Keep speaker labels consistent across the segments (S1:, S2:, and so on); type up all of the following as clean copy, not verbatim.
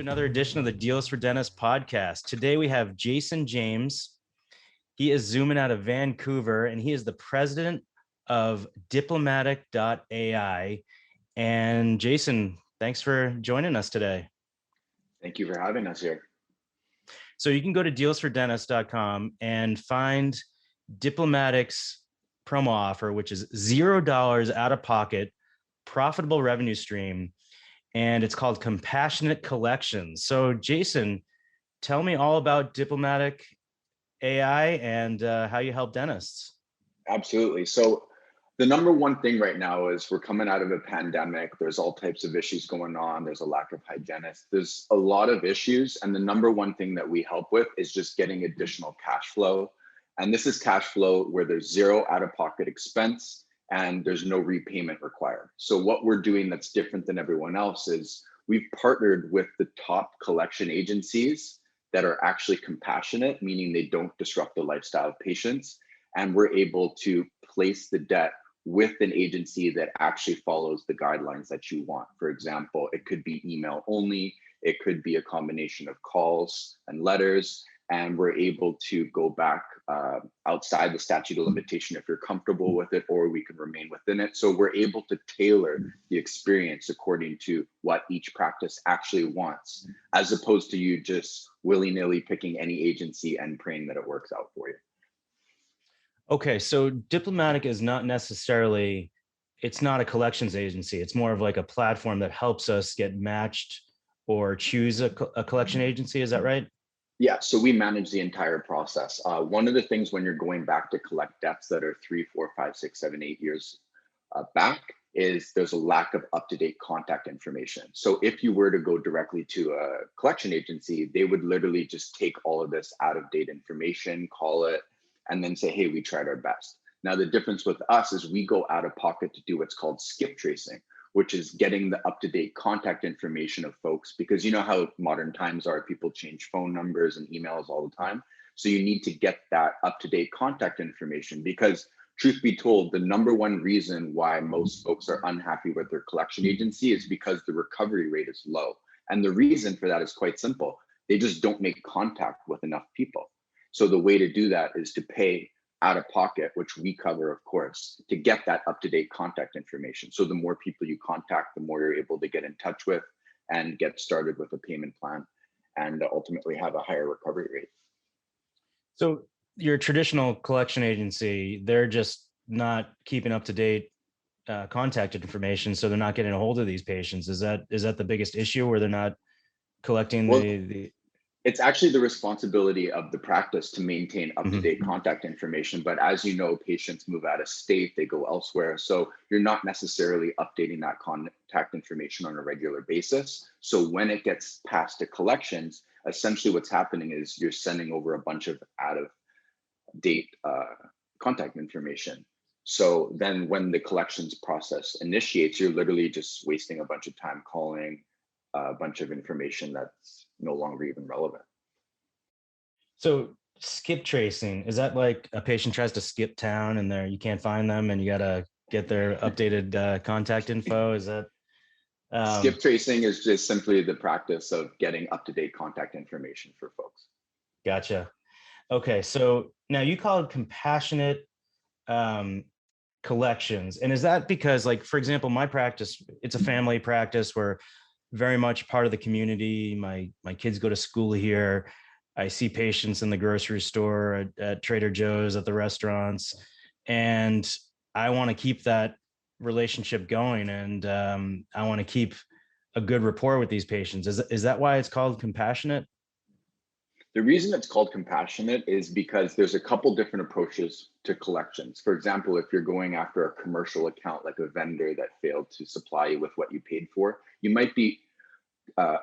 S1: another edition of the Deals for Dentists podcast. Today we have Jason James. He is zooming out of Vancouver, and he is the president of diplomatic.ai. And Jason, thanks for joining us today.
S2: Thank you for having us here.
S1: So you can go to dealsfordentist.com and find Diplomatic's promo offer, which is $0 out of pocket, profitable revenue stream. And it's called Compassionate Collections. So Jason, tell me all about Diplomatic AI and how you help dentists.
S2: Absolutely. So the number one thing right now is we're coming out of a pandemic. There's all types of issues going on. There's a lack of hygienists. There's a lot of issues. And the number one thing that we help with is just getting additional cash flow. And this is cash flow where there's zero out-of-pocket expense and there's no repayment required. So what we're doing that's different than everyone else is we've partnered with the top collection agencies that are actually compassionate, meaning they don't disrupt the lifestyle of patients. And we're able to place the debt with an agency that actually follows the guidelines that you want. For example, it could be email only, it could be a combination of calls and letters, and we're able to go back outside the statute of limitation if you're comfortable with it, or we can remain within it. So we're able to tailor the experience according to what each practice actually wants, as opposed to you just willy-nilly picking any agency and praying that it works out for you.
S1: Okay, so Diplomatic is not necessarily, it's not a collections agency. It's more of like a platform that helps us get matched or choose a collection agency. Is that right?
S2: Yeah, so we manage the entire process. One of the things when you're going back to collect debts that are 3, 4, 5, 6, 7, 8 years back is there's a lack of up-to-date contact information. So if you were to go directly to a collection agency, they would literally just take all of this out-of-date information, call it, and then say, hey, we tried our best. Now, the difference with us is we go out of pocket to do what's called skip tracing, which is getting the up-to-date contact information of folks, because you know how modern times are, people change phone numbers and emails all the time. So you need to get that up-to-date contact information, because truth be told, the number one reason why most folks are unhappy with their collection agency is because the recovery rate is low. And the reason for that is quite simple. They just don't make contact with enough people. So the way to do that is to pay out of pocket, which we cover, of course, to get that up-to-date contact information. So the more people you contact, the more you're able to get in touch with and get started with a payment plan and ultimately have a higher recovery rate.
S1: So your traditional collection agency, they're just not keeping up to date contact information, so they're not getting a hold of these patients. Is that the biggest issue, where they're not collecting the
S2: It's actually the responsibility of the practice to maintain up-to-date contact information. But as you know, patients move out of state, they go elsewhere. So you're not necessarily updating that contact information on a regular basis. So when it gets passed to collections, essentially what's happening is you're sending over a bunch of out-of-date contact information. So then when the collections process initiates, you're literally just wasting a bunch of time calling a bunch of information that's no longer even relevant.
S1: So skip tracing, is that like a patient tries to skip town and you can't find them and you got to get their updated contact info? Is that
S2: skip tracing is just simply the practice of getting up-to-date contact information for folks.
S1: Gotcha. Okay, so now you call it compassionate collections, and is that because, like, for example, my practice, it's a family practice. We're very much part of the community. My kids go to school here. I see patients in the grocery store, at Trader Joe's, at the restaurants, and I want to keep that relationship going, and I want to keep a good rapport with these patients. Is that why it's called compassionate?
S2: The reason it's called compassionate is because there's a couple different approaches to collections. For example, if you're going after a commercial account, like a vendor that failed to supply you with what you paid for, you might be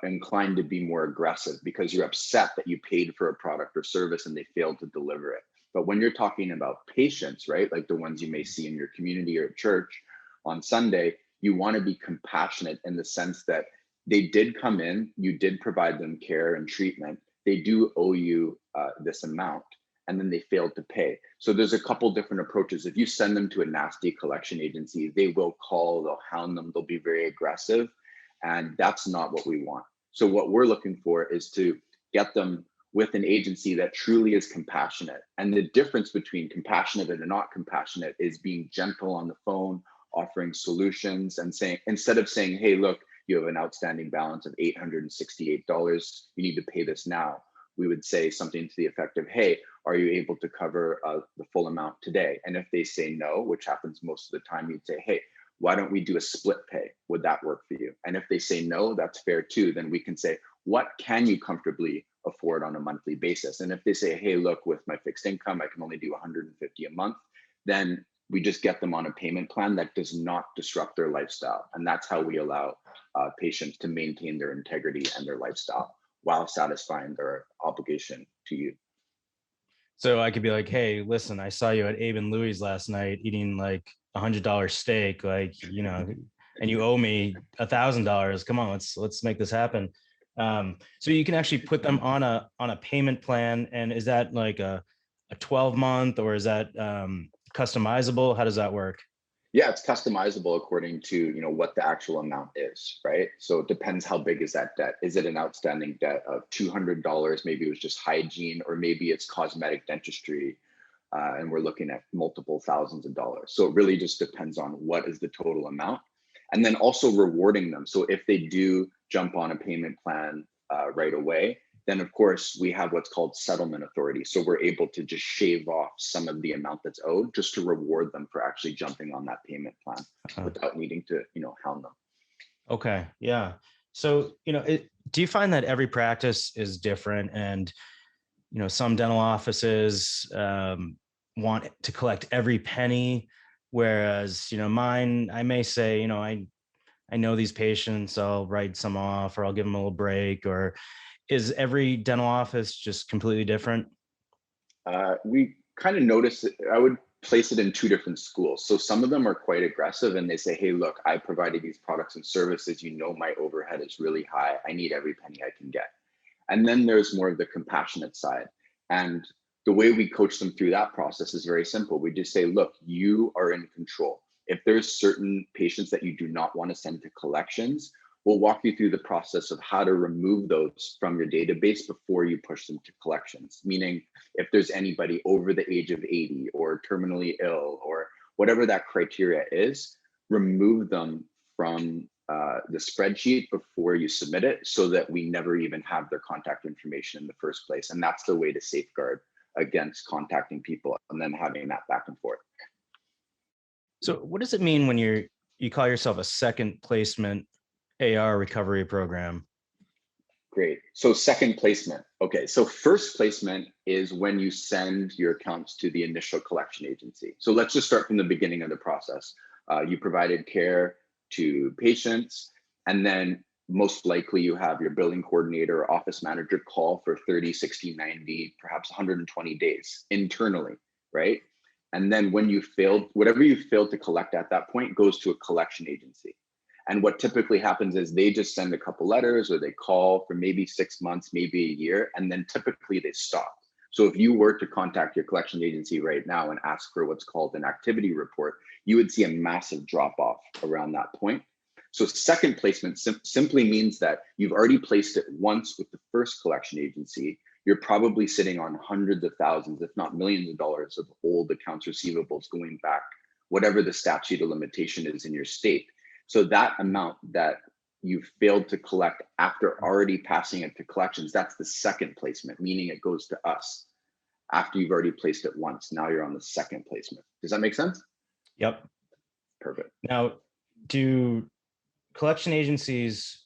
S2: inclined to be more aggressive because you're upset that you paid for a product or service and they failed to deliver it. But when you're talking about patients, right, like the ones you may see in your community or church on Sunday, you want to be compassionate in the sense that they did come in, you did provide them care and treatment, they do owe you this amount, and then they failed to pay. So there's a couple different approaches. If you send them to a nasty collection agency, they will call, they'll hound them, they'll be very aggressive. And that's not what we want. So what we're looking for is to get them with an agency that truly is compassionate. And the difference between compassionate and not compassionate is being gentle on the phone, offering solutions, and saying, instead of saying, hey, look, you have an outstanding balance of $868, you need to pay this now. We would say something to the effect of, hey, are you able to cover the full amount today? And if they say no, which happens most of the time, you'd say, hey, why don't we do a split pay? Would that work for you? And if they say no, that's fair too. Then we can say, what can you comfortably afford on a monthly basis? And if they say, hey, look, with my fixed income, I can only do 150 a month, then we just get them on a payment plan that does not disrupt their lifestyle. And that's how we allow patients to maintain their integrity and their lifestyle while satisfying their obligation to you.
S1: So I could be like, hey, listen, I saw you at Abe and Louie's last night eating like $100 steak, like, and you owe me $1,000. Come on, let's make this happen. So you can actually put them on a payment plan. And is that like a 12-month, or is that customizable? How does that work?
S2: Yeah, it's customizable according to what the actual amount is, right? So it depends, how big is that debt? Is it an outstanding debt of $200? Maybe it was just hygiene, or maybe it's cosmetic dentistry, and we're looking at multiple thousands of dollars. So it really just depends on what is the total amount, and then also rewarding them. So if they do jump on a payment plan right away, then of course we have what's called settlement authority. So we're able to just shave off some of the amount that's owed, just to reward them for actually jumping on that payment plan without needing to, hound them.
S1: Okay. Yeah. So, do you find that every practice is different, and, some dental offices want to collect every penny, whereas, mine, I may say, I know these patients, I'll write some off, or I'll give them a little break, or is every dental office just completely different?
S2: We kind of notice it. I would place it in two different schools. So some of them are quite aggressive, and they say, hey, look, I provided these products and services. My overhead is really high. I need every penny I can get. And then there's more of the compassionate side. And the way we coach them through that process is very simple. We just say, look, you are in control. If there's certain patients that you do not want to send to collections, we'll walk you through the process of how to remove those from your database before you push them to collections. Meaning, if there's anybody over the age of 80 or terminally ill or whatever that criteria is, remove them from the spreadsheet before you submit it, so that we never even have their contact information in the first place. And that's the way to safeguard against contacting people and then having that back and forth.
S1: So what does it mean when you call yourself a second placement AR recovery program?
S2: Great. So second placement. Okay. So first placement is when you send your accounts to the initial collection agency. So let's just start from the beginning of the process. You provided care to patients, and then most likely you have your billing coordinator or office manager call for 30, 60, 90, perhaps 120 days internally, right? And then when you failed, whatever you failed to collect at that point goes to a collection agency. And what typically happens is they just send a couple letters, or they call for maybe 6 months, maybe a year, and then typically they stop. So if you were to contact your collection agency right now and ask for what's called an activity report, you would see a massive drop off around that point. So second placement simply means that you've already placed it once with the first collection agency. You're probably sitting on hundreds of thousands, if not millions of dollars of old accounts receivables going back, whatever the statute of limitation is in your state. So that amount that you failed to collect after already passing it to collections, that's the second placement, meaning it goes to us after you've already placed it once. Now you're on the second placement. Does that make sense?
S1: Yep.
S2: Perfect.
S1: Now, do collection agencies,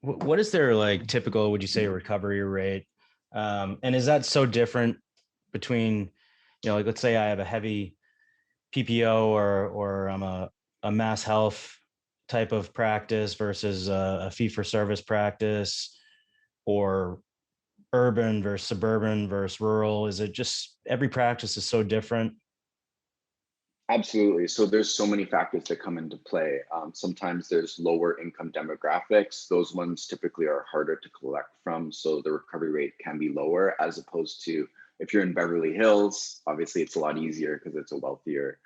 S1: what is their like typical, would you say, recovery rate? And is that so different between, like, let's say I have a heavy PPO, or I'm a mass health type of practice versus a fee for service practice, or urban versus suburban versus rural? Is it just every practice is so different?
S2: Absolutely. So there's so many factors that come into play. Sometimes there's lower income demographics. Those ones typically are harder to collect from. So the recovery rate can be lower, as opposed to if you're in Beverly Hills, obviously it's a lot easier because it's a wealthier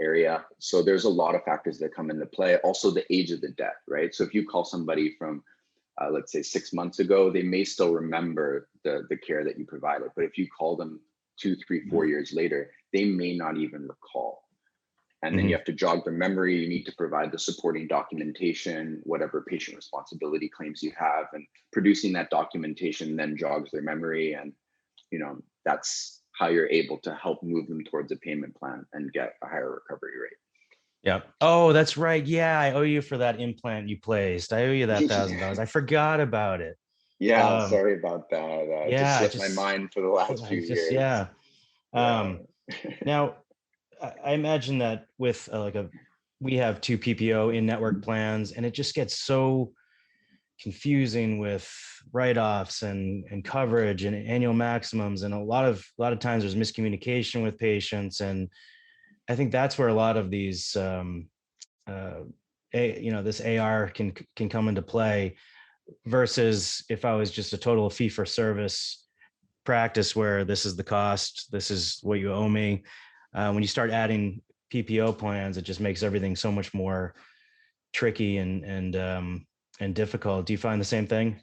S2: area. So there's a lot of factors that come into play. Also the age of the debt, right? So if you call somebody from let's say 6 months ago, they may still remember the care that you provided. But if you call them 2, 3, 4 years later, they may not even recall. And then you have to jog their memory. You need to provide the supporting documentation, whatever patient responsibility claims you have, and producing that documentation then jogs their memory. And, that's how you're able to help move them towards a payment plan and get a higher recovery rate.
S1: Yeah. Oh, that's right. Yeah, I owe you for that implant you placed. I owe you that $1,000. I forgot about it.
S2: Yeah, sorry about that. Just
S1: Yeah,
S2: slipped my mind for the last few years.
S1: yeah.
S2: Yeah.
S1: Now, I imagine that with we have 2 PPO in network plans, and it just gets so confusing with write-offs and coverage and annual maximums, and a lot of times there's miscommunication with patients, and I think that's where a lot of these this AR can come into play, versus if I was just a total fee for service practice where this is the cost, this is what you owe me. When you start adding PPO plans, it just makes everything so much more tricky and difficult. Do you find the same thing?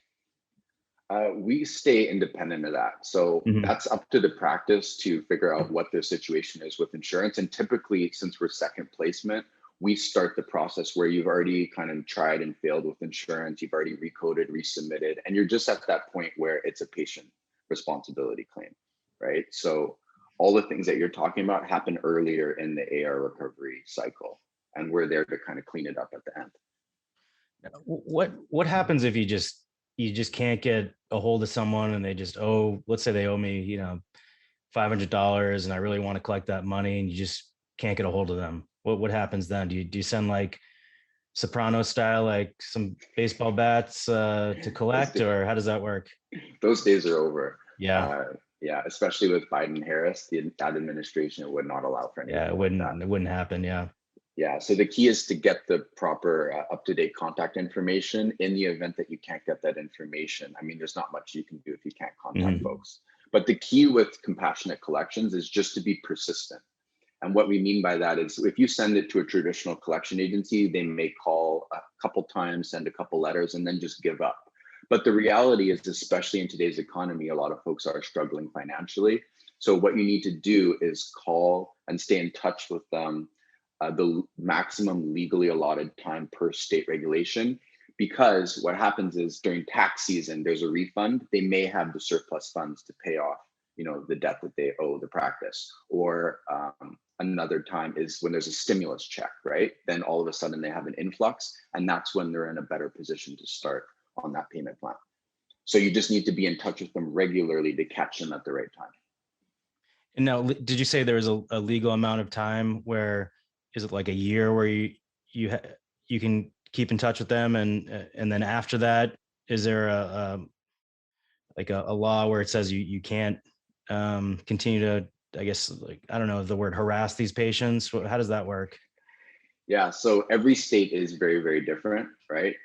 S2: We stay independent of that. So that's up to the practice to figure out what their situation is with insurance. And typically, since we're second placement, we start the process where you've already kind of tried and failed with insurance. You've already recoded, resubmitted, and you're just at that point where it's a patient responsibility claim, right? So all the things that you're talking about happen earlier in the AR recovery cycle, and we're there to kind of clean it up at the end.
S1: What happens if you just can't get a hold of someone and they just let's say they owe me, $500, and I really want to collect that money, and you just can't get a hold of them? What happens then? Do you send like Soprano style, like some baseball bats to collect, or how does that work?
S2: Those days are over.
S1: Yeah.
S2: Yeah, especially with Biden Harris, that administration would not allow for anything.
S1: Yeah, it wouldn't happen. Yeah.
S2: Yeah, so the key is to get the proper up-to-date contact information in the event that you can't get that information. I mean, there's not much you can do if you can't contact folks. But the key with compassionate collections is just to be persistent. And what we mean by that is if you send it to a traditional collection agency, they may call a couple times, send a couple letters, and then just give up. But the reality is, especially in today's economy, a lot of folks are struggling financially. So what you need to do is call and stay in touch with them the maximum legally allotted time per state regulation, because what happens is during tax season, there's a refund. They may have the surplus funds to pay off, the debt that they owe the practice. Or another time is when there's a stimulus check, right? Then all of a sudden they have an influx, and that's when they're in a better position to start on that payment plan. So you just need to be in touch with them regularly to catch them at the right time.
S1: And now, did you say there was a legal amount of time where, is it like a year where you can keep in touch with them, and then after that, is there a law where it says you can't continue to, I guess, like, I don't know the word, harass these patients? How does that work?
S2: Yeah, so every state is very, very different, right?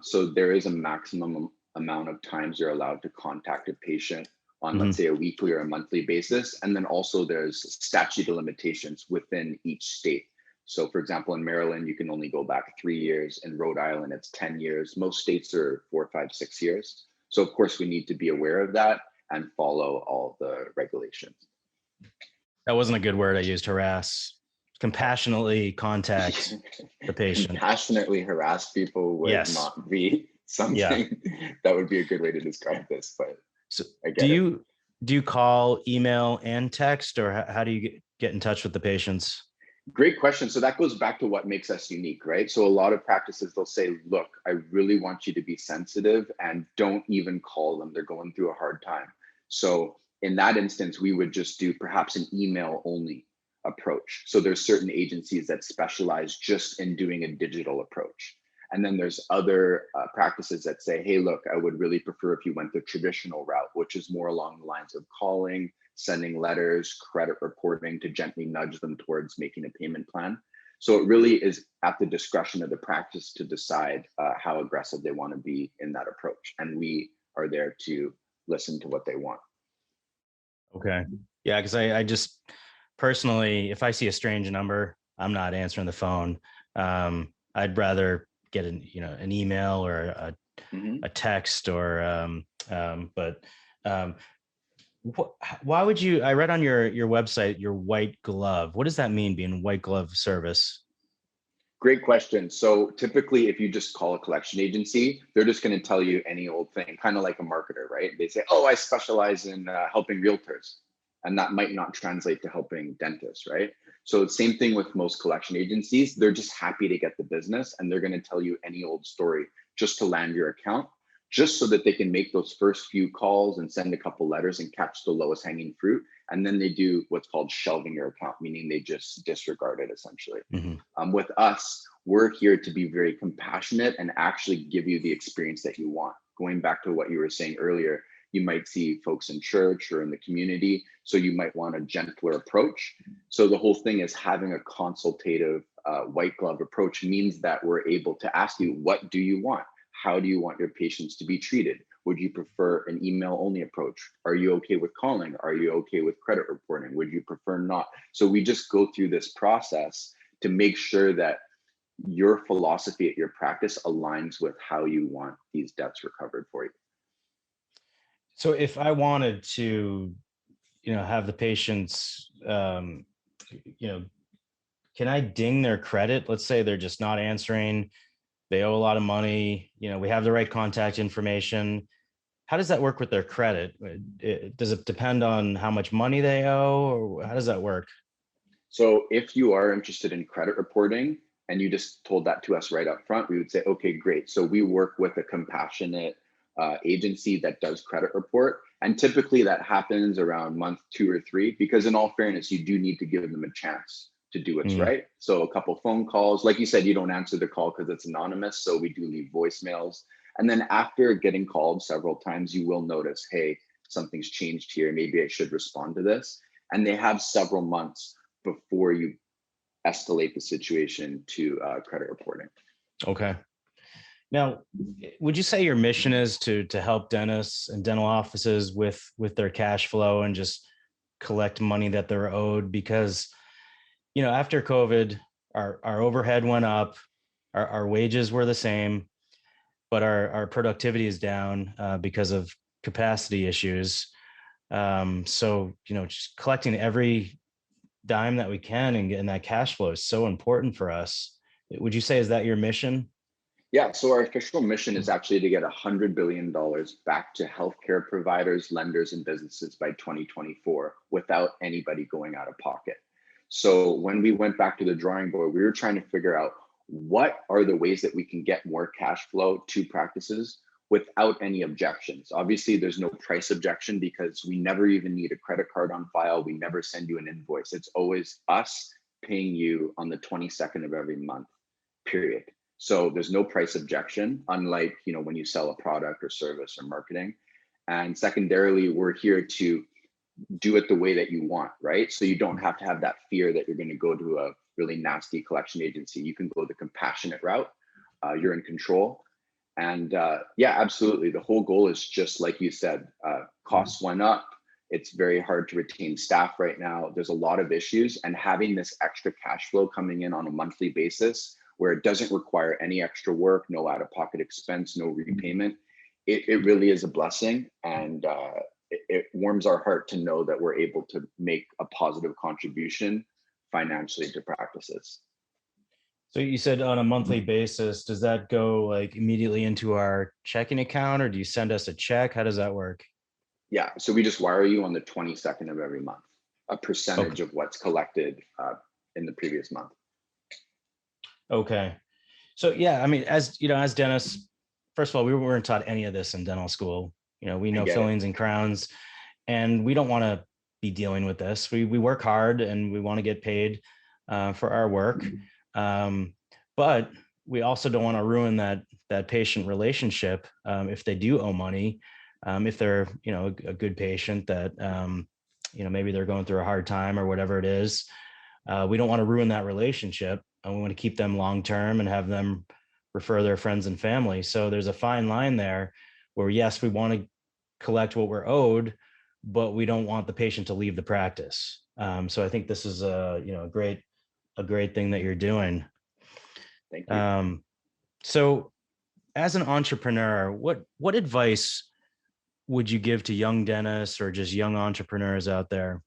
S2: So there is a maximum amount of times you're allowed to contact a patient on, let's say, a weekly or a monthly basis. And then also there's statute of limitations within each state. So for example, in Maryland, you can only go back 3 years. In Rhode Island, it's 10 years. Most states are 4, 5, 6 years. So of course we need to be aware of that and follow all the regulations.
S1: That wasn't a good word I used, harass. Compassionately contact the patient.
S2: Compassionately harass people would not be something that would be a good way to describe this. But
S1: so do you call, email, and text, or how do you get in touch with the patients?
S2: Great question. So that goes back to what makes us unique, right? So a lot of practices, they'll say, look, I really want you to be sensitive, and don't even call them. They're going through a hard time. So in that instance, we would just do perhaps an email only approach. So there's certain agencies that specialize just in doing a digital approach. And then there's other practices that say, hey, look, I would really prefer if you went the traditional route, which is more along the lines of calling, sending letters, credit reporting, to gently nudge them towards making a payment plan. So it really is at the discretion of the practice to decide how aggressive they want to be in that approach. And we are there to listen to what they want.
S1: Okay. Yeah, because I just personally, if I see a strange number, I'm not answering the phone. I'd rather get an email or
S2: Mhm.
S1: a text or but um, why would you? I read on your website your white glove. What does that mean? Being white glove service?
S2: Great question. So typically, if you just call a collection agency, they're just going to tell you any old thing, kind of like a marketer, right? They say, "Oh, I specialize in helping realtors," and that might not translate to helping dentists, right? So same thing with most collection agencies. They're just happy to get the business, and they're going to tell you any old story just to land your account, just so that they can make those first few calls and send a couple letters and catch the lowest hanging fruit. And then they do what's called shelving your account, meaning they just disregard it essentially.
S1: Hmm.
S2: With us, we're here to be very compassionate and actually give you the experience that you want. Going back to what you were saying earlier, you might see folks in church or in the community, so you might want a gentler approach. So the whole thing is having a consultative white glove approach means that we're able to ask you, what do you want? How do you want your patients to be treated? Would you prefer an email only approach? Are you okay with calling? Are you okay with credit reporting? Would you prefer not? So we just go through this process to make sure that your philosophy at your practice aligns with how you want these debts recovered for you.
S1: So if I wanted to, have the patients, you know, can I ding their credit? Let's say they're just not answering. They owe a lot of money. We have the right contact information. How does that work with their credit? Does it depend on how much money they owe, or how does that work?
S2: So if you are interested in credit reporting and you just told that to us right up front, we would say, okay, great. So we work with a compassionate agency that does credit report. And typically that happens around month 2 or 3, because in all fairness, you do need to give them a chance to do what's
S1: Mm,
S2: right. So a couple phone calls, like you said, you don't answer the call because it's anonymous. So we do leave voicemails. And then after getting called several times, you will notice, hey, something's changed here. Maybe I should respond to this. And they have several months before you escalate the situation to credit reporting.
S1: okay. Now, would you say your mission is to help dentists and dental offices with their cash flow and just collect money that they're owed? Because after COVID, our overhead went up, our wages were the same, but our productivity is down because of capacity issues. So just collecting every dime that we can and getting that cash flow is so important for us. Would you say, is that your mission?
S2: Yeah, so our official mission is actually to get $100 billion back to healthcare providers, lenders, and businesses by 2024 without anybody going out of pocket. So when we went back to the drawing board, we were trying to figure out what are the ways that we can get more cash flow to practices without any objections. Obviously, there's no price objection because we never even need a credit card on file. We never send you an invoice. It's always us paying you on the 22nd of every month, period. So there's no price objection, unlike when you sell a product or service or marketing. And secondarily, we're here to do it the way that you want, right? So you don't have to have that fear that you're going to go to a really nasty collection agency. You can go the compassionate route. You're in control. And yeah, absolutely. The whole goal is just like you said, costs went up. It's very hard to retain staff right now. There's a lot of issues, and having this extra cash flow coming in on a monthly basis where it doesn't require any extra work, no out of pocket expense, no repayment, it really is a blessing. And it warms our heart to know that we're able to make a positive contribution financially to practices.
S1: So you said on a monthly basis, does that go like immediately into our checking account, or do you send us a check? How does that work?
S2: Yeah, so we just wire you on the 22nd of every month, a
S1: Okay.
S2: percentage of what's collected in the previous month.
S1: Okay. So yeah, I mean, as dentists, first of all, we weren't taught any of this in dental school. We
S2: I
S1: know
S2: get it.
S1: fillings and crowns, and we don't want to be dealing with this. We work hard and we want to get paid for our work, but we also don't want to ruin that patient relationship if they do owe money. If they're a good patient that maybe they're going through a hard time or whatever it is, we don't want to ruin that relationship, and we want to keep them long term and have them refer their friends and family. So there's a fine line there where, yes, we want to collect what we're owed, but we don't want the patient to leave the practice. So I think this is a great thing that you're doing.
S2: Thank you.
S1: Um, so as an entrepreneur, what advice would you give to young dentists or just young entrepreneurs out there?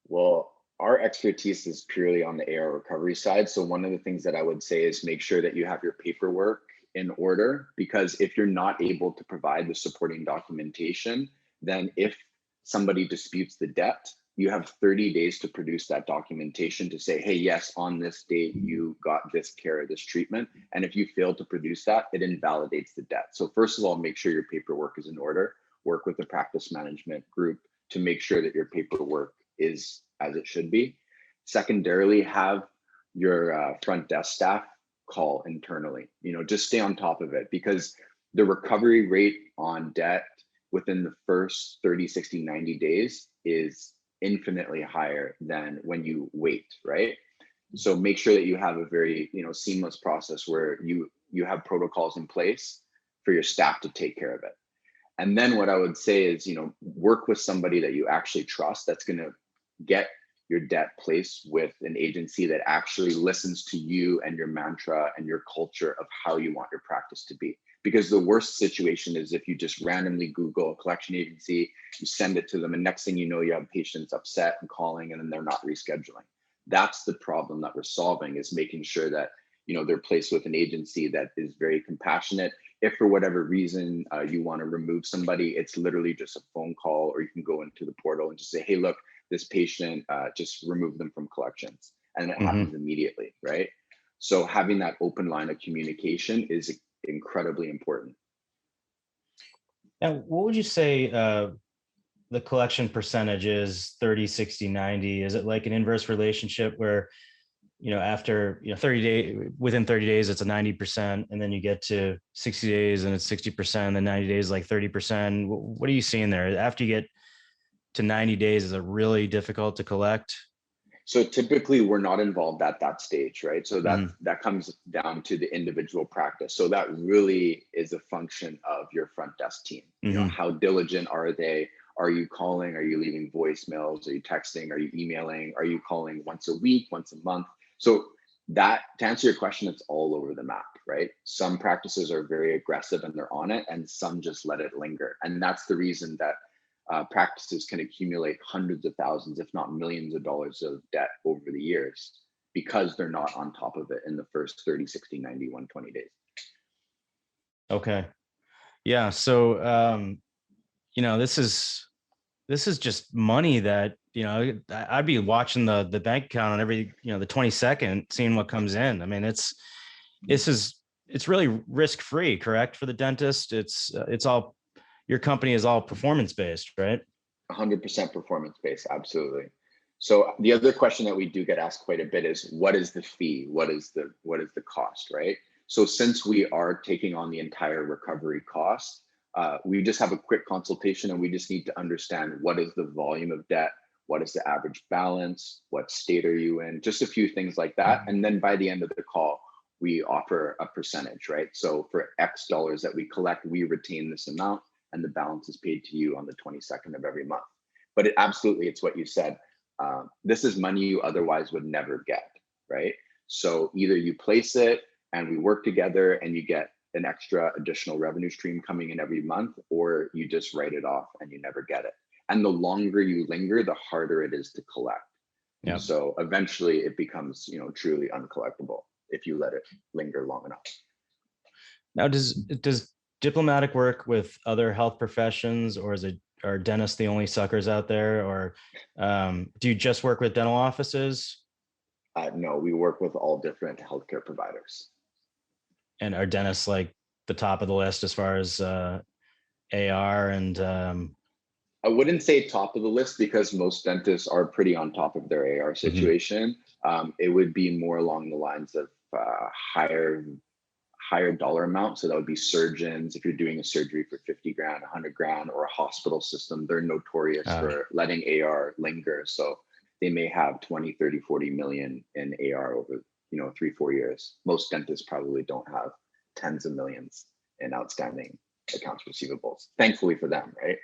S2: Well, our expertise is purely on the AR recovery side. So one of the things that I would say is make sure that you have your paperwork in order, because if you're not able to provide the supporting documentation, then if somebody disputes the debt, you have 30 days to produce that documentation to say, hey, yes, on this date, you got this care or this treatment. And if you fail to produce that, it invalidates the debt. So first of all, make sure your paperwork is in order. Work with the practice management group to make sure that your paperwork is as it should be. Secondarily, have your front desk staff call internally. Just stay on top of it, because the recovery rate on debt within the first 30, 60, 90 days is infinitely higher than when you wait, right? So make sure that you have a very, seamless process where you have protocols in place for your staff to take care of it. And then what I would say is, work with somebody that you actually trust that's going to get your debt placed with an agency that actually listens to you and your mantra and your culture of how you want your practice to be. Because the worst situation is if you just randomly Google a collection agency, you send it to them, and next thing you know, you have patients upset and calling, and then they're not rescheduling. That's the problem that we're solving, is making sure that they're placed with an agency that is very compassionate. If for whatever reason you want to remove somebody, it's literally just a phone call, or you can go into the portal and just say, hey, look, this patient, just remove them from collections. And it
S1: Mm-hmm.
S2: happens immediately, right? So having that open line of communication is incredibly important.
S1: Now, what would you say the collection percentage is? 30, 60, 90? Is it like an inverse relationship where, after, 30 days, within 30 days, it's a 90%, and then you get to 60 days and it's 60%, and then 90 days, like 30%? What are you seeing there? After you get to 90 days, is it really difficult to collect?
S2: So typically we're not involved at that stage, right? So that
S1: Mm-hmm.
S2: that comes down to the individual practice. So that really is a function of your front desk team.
S1: Mm-hmm.
S2: How diligent are they? Are you calling? Are you leaving voicemails? Are you texting? Are you emailing? Are you calling once a week, once a month? So that, to answer your question, it's all over the map, right? Some practices are very aggressive and they're on it, and some just let it linger. And that's the reason that practices can accumulate hundreds of thousands, if not millions of dollars of debt over the years, because they're not on top of it in the first 30, 60, 90, 120 days.
S1: Okay. Yeah. So, this is just money that, I'd be watching the bank account on every, the 22nd, seeing what comes in. I mean, this is it's really risk free, correct? For the dentist, it's all, your company is all performance based, right?
S2: 100% performance based, absolutely. So the other question that we do get asked quite a bit is, what is the fee? What is the cost, right? So since we are taking on the entire recovery cost, we just have a quick consultation, and we just need to understand what is the volume of debt, what is the average balance, what state are you in, just a few things like that. And then by the end of the call, we offer a percentage, right? So for X dollars that we collect, we retain this amount, and the balance is paid to you on the 22nd of every month. But absolutely, it's what you said. This is money you otherwise would never get, right? So either you place it and we work together and you get an extra additional revenue stream coming in every month, or you just write it off and you never get it. And the longer you linger, the harder it is to collect.
S1: Yeah.
S2: So eventually it becomes, truly uncollectible if you let it linger long enough.
S1: Now, does diplomatic work with other health professions, or are dentists the only suckers out there, or do you just work with dental offices?
S2: No, we work with all different healthcare providers.
S1: And are dentists like the top of the list as far as AR and
S2: I wouldn't say top of the list, because most dentists are pretty on top of their AR
S1: mhm.
S2: situation. It would be more along the lines of higher dollar amount. So that would be surgeons. If you're doing a surgery for 50 grand, 100 grand, or a hospital system, they're notorious for letting AR linger. So they may have 20, 30, 40 million in AR over, 3, 4 years. Most dentists probably don't have tens of millions in outstanding accounts receivables. Thankfully for them, right?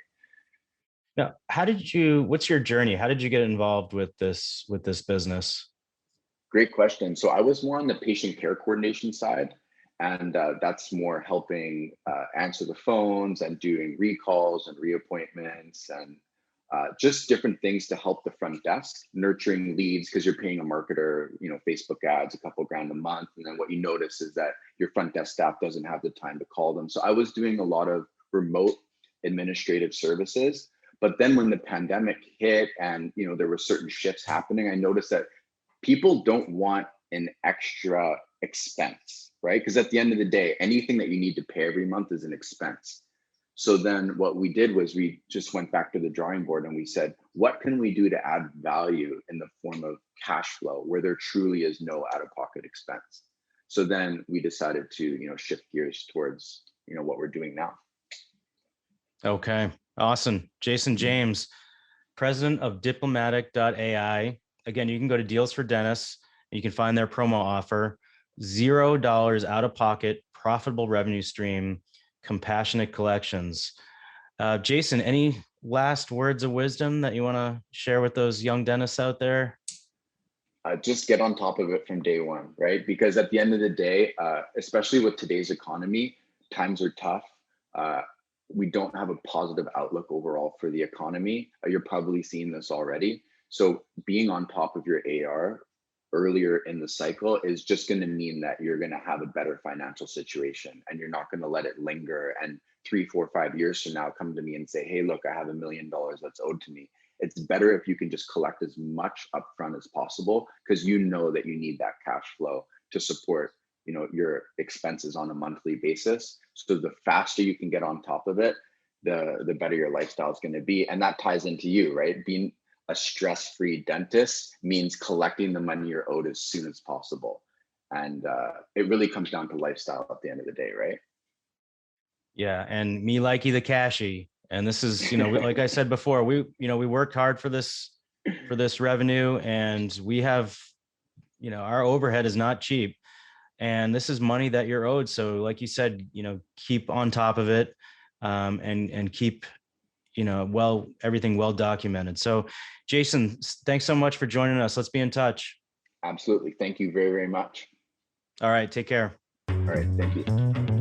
S1: Now, what's your journey? How did you get involved with this business?
S2: Great question. So I was more on the patient care coordination side. And that's more helping answer the phones and doing recalls and reappointments and just different things to help the front desk, nurturing leads because you're paying a marketer, Facebook ads, a couple grand a month. And then what you notice is that your front desk staff doesn't have the time to call them. So I was doing a lot of remote administrative services. But then when the pandemic hit and there were certain shifts happening, I noticed that people don't want an extra expense, right? Because at the end of the day, anything that you need to pay every month is an expense. So then what we did was we just went back to the drawing board and we said, what can we do to add value in the form of cash flow where there truly is no out-of-pocket expense? So then we decided to, shift gears towards, what we're doing now.
S1: Okay, awesome. Jason James, president of diplomatic.ai. Again, you can go to Deals for Dentists and you can find their promo offer, $0 out of pocket, profitable revenue stream, compassionate collections. Jason, any last words of wisdom that you want to share with those young dentists out there?
S2: Just get on top of it from day one, right? Because at the end of the day, especially with today's economy, times are tough. We don't have a positive outlook overall for the economy. You're probably seeing this already. So being on top of your AR earlier in the cycle is just going to mean that you're going to have a better financial situation and you're not going to let it linger. And 3, 4, 5 years from now, come to me and say, hey, look, I have $1 million that's owed to me. It's better if you can just collect as much upfront as possible because you know that you need that cash flow to support your expenses on a monthly basis. So the faster you can get on top of it, the better your lifestyle is going to be. And that ties into you, right? Being a stress-free dentist means collecting the money you're owed as soon as possible. And it really comes down to lifestyle at the end of the day, right?
S1: Yeah, and me likey the cashy. And this is, like I said before, we worked hard for this revenue, and we have, our overhead is not cheap. And this is money that you're owed. So like you said, keep on top of it, and keep, everything well documented. So Jason, thanks so much for joining us. Let's be in touch.
S2: Absolutely. Thank you very, very much.
S1: All right. Take care.
S2: All right. Thank you.